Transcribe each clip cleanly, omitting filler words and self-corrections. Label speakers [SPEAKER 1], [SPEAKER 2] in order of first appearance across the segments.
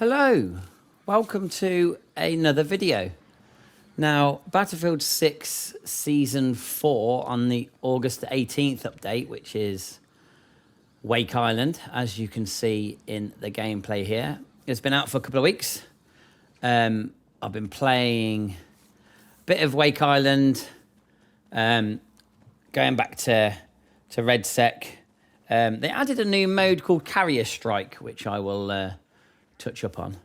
[SPEAKER 1] Hello, welcome to another video. Now, Battlefield 6 Season 4 on the August 18th update, which is Wake Island, as you can see in the gameplay here. It's been out for a couple of weeks. I've been playing a bit of Wake Island, going back to RedSec. They added a new mode called Carrier Strike, which I will touch up on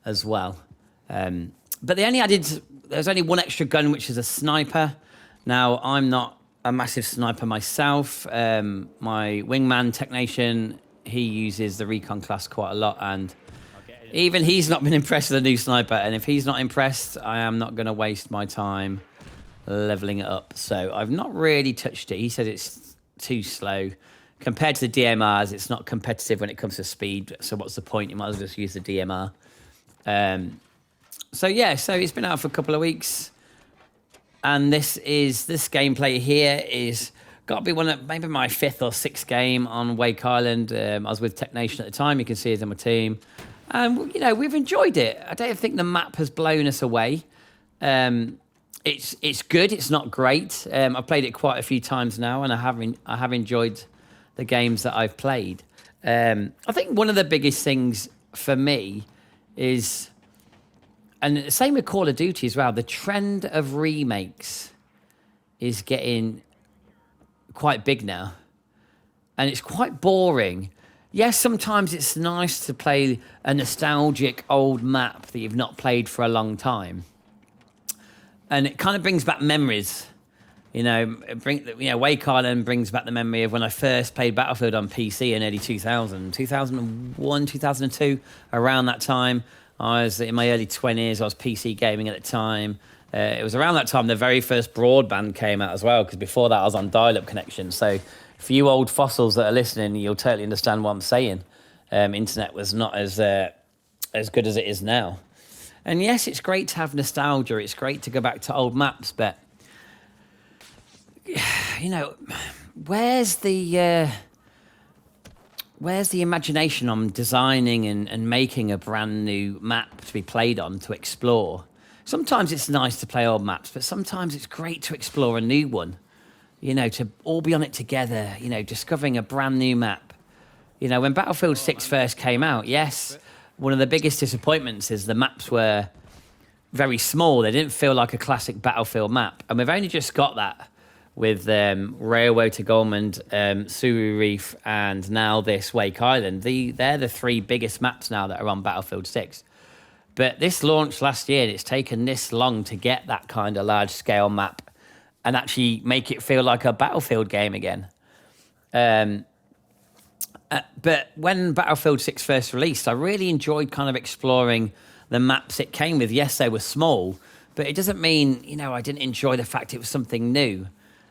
[SPEAKER 1] as well. But they only added, there's only one extra gun, which is a sniper. Now, I'm not a massive sniper myself. My wingman technician, he uses the recon class quite a lot, and even he's not been impressed with the new sniper. And if he's not impressed, I am not going to waste my time leveling it up. So I've not really touched it. He said it's too slow. Compared to the DMRs, it's not competitive when it comes to speed. So what's the point? You might as well just use the DMR. So it's been out for a couple of weeks. And this gameplay here is got to be maybe my 5th or 6th game on Wake Island. I was with Technation at the time. You can see it on my team. And, we've enjoyed it. I don't think the map has blown us away. It's good. It's not great. I've played it quite a few times now, and I have enjoyed the games that I've played. I think one of the biggest things for me is, and the same with Call of Duty as well, the trend of remakes is getting quite big now. And it's quite boring. Yes, sometimes it's nice to play a nostalgic old map that you've not played for a long time. And it kind of brings back memories. Wake Island brings back the memory of when I first played Battlefield on PC in early 2001, 2002. Around that time, I was in my early 20s. I was PC gaming at the time. It was around that time the very first broadband came out as well, because before that I was on dial-up connection. So for you old fossils that are listening, you'll totally understand what I'm saying. Internet was not as good as it is now. And yes, it's great to have nostalgia. It's great to go back to old maps, but where's the imagination on designing and making a brand new map to be played on, to explore? Sometimes it's nice to play old maps, but sometimes it's great to explore a new one, to all be on it together, discovering a brand new map. When Battlefield 6 first came out, yes, one of the biggest disappointments is the maps were very small. They didn't feel like a classic Battlefield map. And we've only just got that with Railway to Goldmond, Suru Reef, and now this Wake Island. They're the 3 biggest maps now that are on Battlefield 6. But this launched last year, and it's taken this long to get that kind of large-scale map and actually make it feel like a Battlefield game again. But when Battlefield 6 first released, I really enjoyed kind of exploring the maps it came with. Yes, they were small, but it doesn't mean, I didn't enjoy the fact it was something new.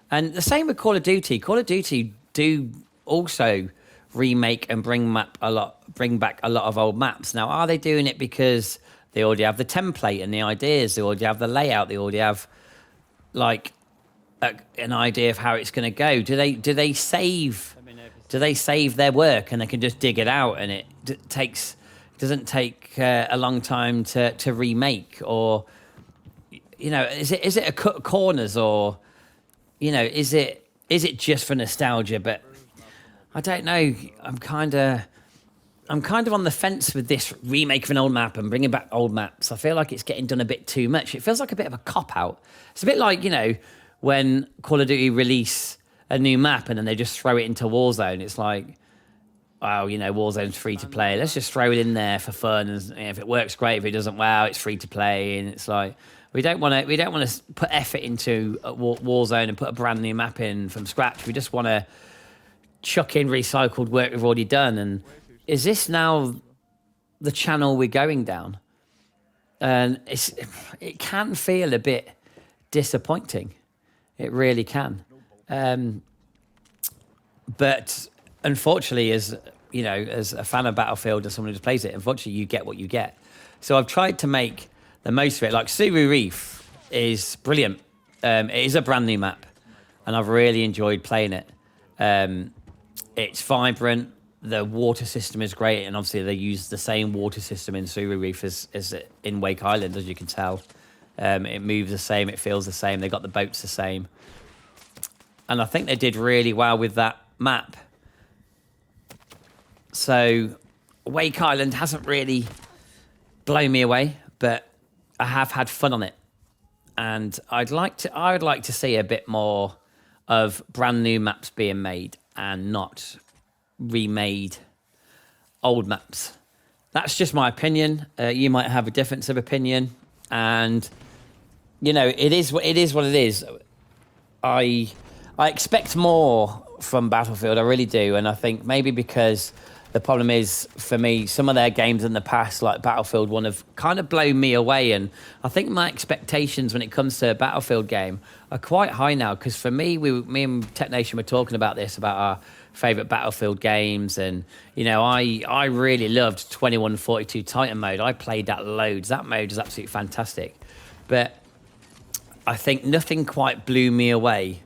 [SPEAKER 1] And the same with Call of Duty. Call of Duty do also remake and bring back a lot of old maps. Now, are they doing it because they already have the template and the ideas, they already have the layout, they already have an idea of how it's going to go? Do they save their work and they can just dig it out, and it doesn't take a long time to remake? Or is it a cut corners, or is it just for nostalgia? But I don't know. I'm kind of on the fence with this remake of an old map and bringing back old maps. I feel like it's getting done a bit too much. It feels like a bit of a cop-out. It's a bit like, when Call of Duty release a new map and then they just throw it into Warzone. It's like, wow, Warzone's free to play. Let's just throw it in there for fun. And if it works, great. If it doesn't, wow, it's free to play. And it's like, we don't want to put effort into Warzone and put a brand new map in from scratch. We just want to chuck in recycled work we've already done. And is this now the channel we're going down? And it can feel a bit disappointing. It really can. But unfortunately, as a fan of Battlefield and someone who just plays it, unfortunately, you get what you get. So I've tried to make the most of it. Like Suru Reef is brilliant. It is a brand new map, and I've really enjoyed playing it. It's vibrant. the water system is great, and obviously they use the same water system in Suru Reef as in Wake Island, as you can tell. It moves the same, it feels the same. They got the boats the same, and I think they did really well with that map. So Wake Island hasn't really blown me away, but I have had fun on it, and I would like to see a bit more of brand new maps being made and not remade old maps. That's just my opinion. You might have a difference of opinion, and you know, it is what it is. I expect more from Battlefield, I really do, and I think maybe because the problem is, for me, some of their games in the past, like Battlefield 1, have kind of blown me away, and I think my expectations when it comes to a Battlefield game are quite high now, because for me, me and Tech Nation were talking about this, about our favourite Battlefield games, and, you know, I really loved 2142 Titan mode. I played that loads. That mode is absolutely fantastic. But I think nothing quite blew me away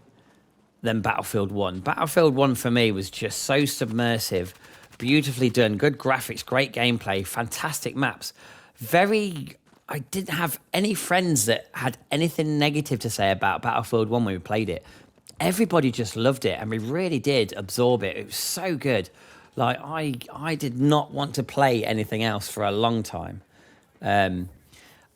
[SPEAKER 1] than Battlefield 1. Battlefield 1 for me was just so submersive, beautifully done, good graphics, great gameplay, fantastic maps. I didn't have any friends that had anything negative to say about Battlefield 1 when we played it. Everybody just loved it, and we really did absorb it. It was so good. Like, I did not want to play anything else for a long time. And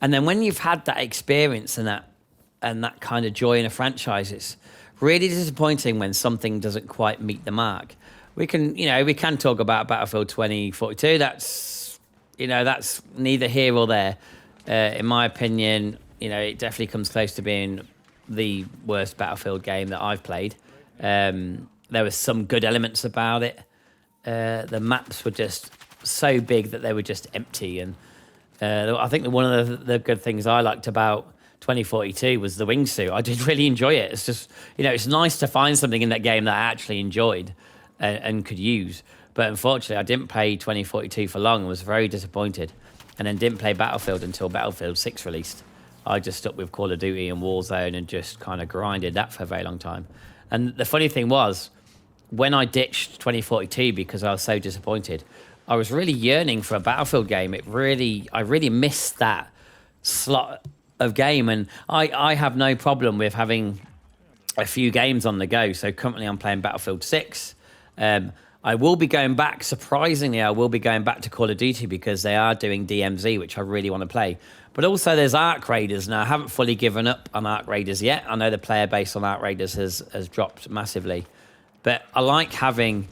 [SPEAKER 1] then when you've had that experience and that kind of joy in a franchise, it's really disappointing when something doesn't quite meet the mark. We can talk about Battlefield 2042. That's neither here or there. In my opinion, it definitely comes close to being the worst Battlefield game that I've played. There were some good elements about it. The maps were just so big that they were just empty. And I think that one of the good things I liked about 2042 was the wingsuit. I did really enjoy it. It's just, it's nice to find something in that game that I actually enjoyed and could use. But unfortunately, I didn't play 2042 for long and was very disappointed. And then didn't play Battlefield until Battlefield 6 released. I just stuck with Call of Duty and Warzone and just kind of grinded that for a very long time. And the funny thing was, when I ditched 2042 because I was so disappointed, I was really yearning for a Battlefield game. I really missed that slot of game. And I have no problem with having a few games on the go. So currently I'm playing Battlefield 6. I will be going back, surprisingly, to Call of Duty because they are doing DMZ, which I really want to play. But also there's Arc Raiders. Now, I haven't fully given up on Arc Raiders yet. I know the player base on Arc Raiders has dropped massively. But I like having,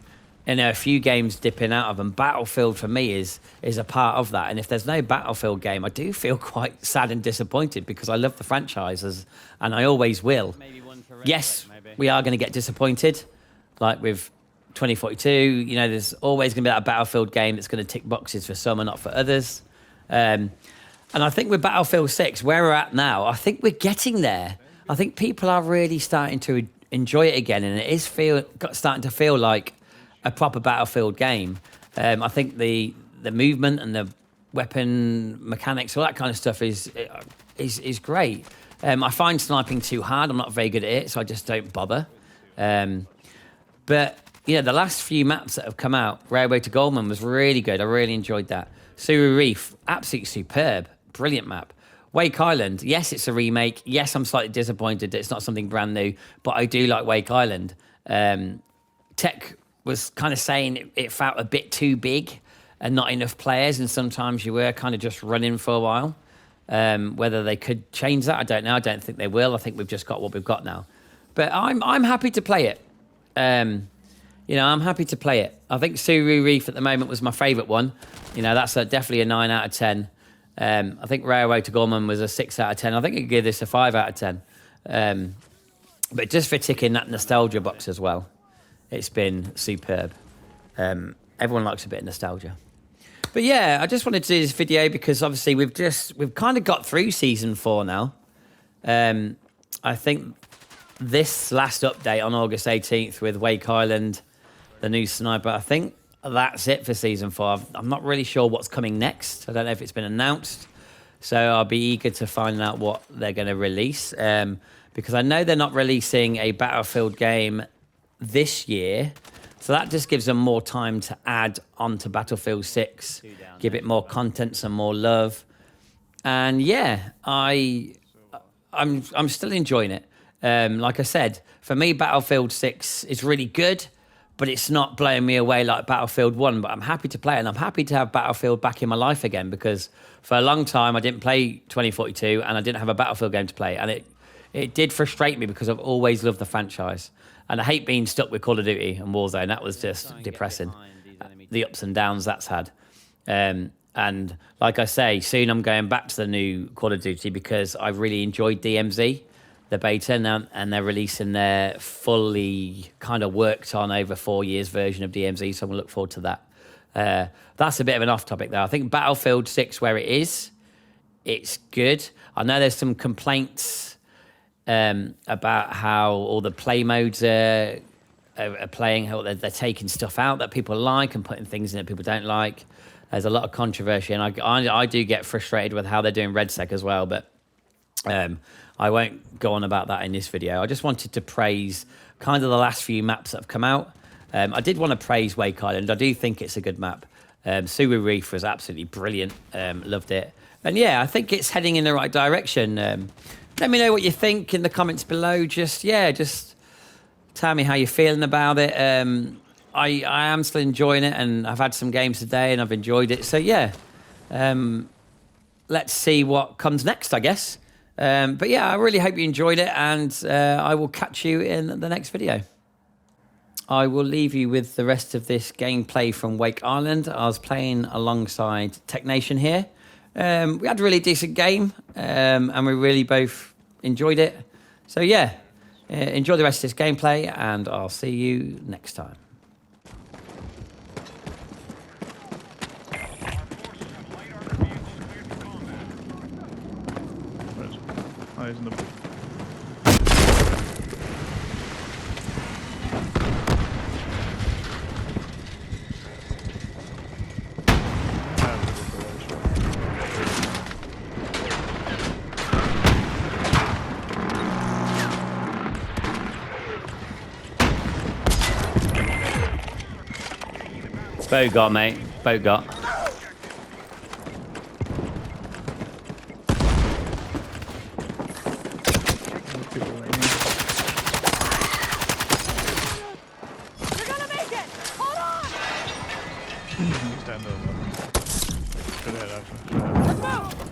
[SPEAKER 1] a few games dipping out of them. Battlefield, for me, is a part of that. And if there's no Battlefield game, I do feel quite sad and disappointed because I love the franchises, and I always will. Yes, we are going to get disappointed, like with 2042, there's always going to be that Battlefield game that's going to tick boxes for some and not for others. And I think with Battlefield 6, where we're at now, I think we're getting there. I think people are really starting to enjoy it again, and it is starting to feel like a proper Battlefield game. I think the movement and the weapon mechanics, all that kind of stuff is great. I find sniping too hard. I'm not very good at it, so I just don't bother. But the last few maps that have come out, Railway to Goldman was really good. I really enjoyed that. Suru Reef, absolutely superb. Brilliant map. Wake Island, yes, it's a remake. Yes, I'm slightly disappointed that it's not something brand new, but I do like Wake Island. Tech was kind of saying it felt a bit too big and not enough players, and sometimes you were kind of just running for a while. Whether they could change that, I don't know. I don't think they will. I think we've just got what we've got now. But I'm happy to play it. I'm happy to play it. I think Suru Reef at the moment was my favourite one. That's definitely a 9 out of 10. I think Railway to Gorman was a 6 out of 10. I think I could give this a 5 out of 10. But just for ticking that nostalgia box as well, it's been superb. Everyone likes a bit of nostalgia. But yeah, I just wanted to do this video because obviously we've kind of got through season 4 now. I think this last update on August 18th with Wake Island, the new sniper, I think that's it for season 4. I'm not really sure what's coming next. I don't know if it's been announced. So I'll be eager to find out what they're going to release. Because I know they're not releasing a Battlefield game this year. So that just gives them more time to add onto Battlefield 6, give it more content, some more love. And yeah, I'm still enjoying it. Like I said, for me, Battlefield 6 is really good, but it's not blowing me away like Battlefield 1. But I'm happy to play it, and I'm happy to have Battlefield back in my life again, because for a long time I didn't play 2042 and I didn't have a Battlefield game to play. And it did frustrate me because I've always loved the franchise. And I hate being stuck with Call of Duty and Warzone. That was just depressing, the ups and downs that's had. And like I say, soon I'm going back to the new Call of Duty because I really enjoyed DMZ, the beta, and they're releasing their fully kind of worked on over 4 years version of DMZ, so I'm going to look forward to that. That's a bit of an off topic though. I think Battlefield 6, where it is, it's good. I know there's some complaints about how all the play modes are playing, how they're taking stuff out that people like and putting things in that people don't like. There's a lot of controversy, and I do get frustrated with how they're doing RedSec as well, but I won't go on about that in this video. I just wanted to praise kind of the last few maps that have come out. I did want to praise Wake Island. I do think it's a good map. Suwu Reef was absolutely brilliant. Loved it. And yeah, I think it's heading in the right direction. Let me know what you think in the comments below. Just tell me how you're feeling about it. I am still enjoying it, and I've had some games today and I've enjoyed it. So yeah, let's see what comes next, I guess. But yeah, I really hope you enjoyed it, and I will catch you in the next video. I will leave you with the rest of this gameplay from Wake Island. I was playing alongside Tech Nation here. We had a really decent game, and we really both enjoyed it. So yeah, enjoy the rest of this gameplay, and I'll see you next time.
[SPEAKER 2] Oh, he's in the...
[SPEAKER 1] Boat mate. Boat got.
[SPEAKER 2] Stand up. Good head, actually.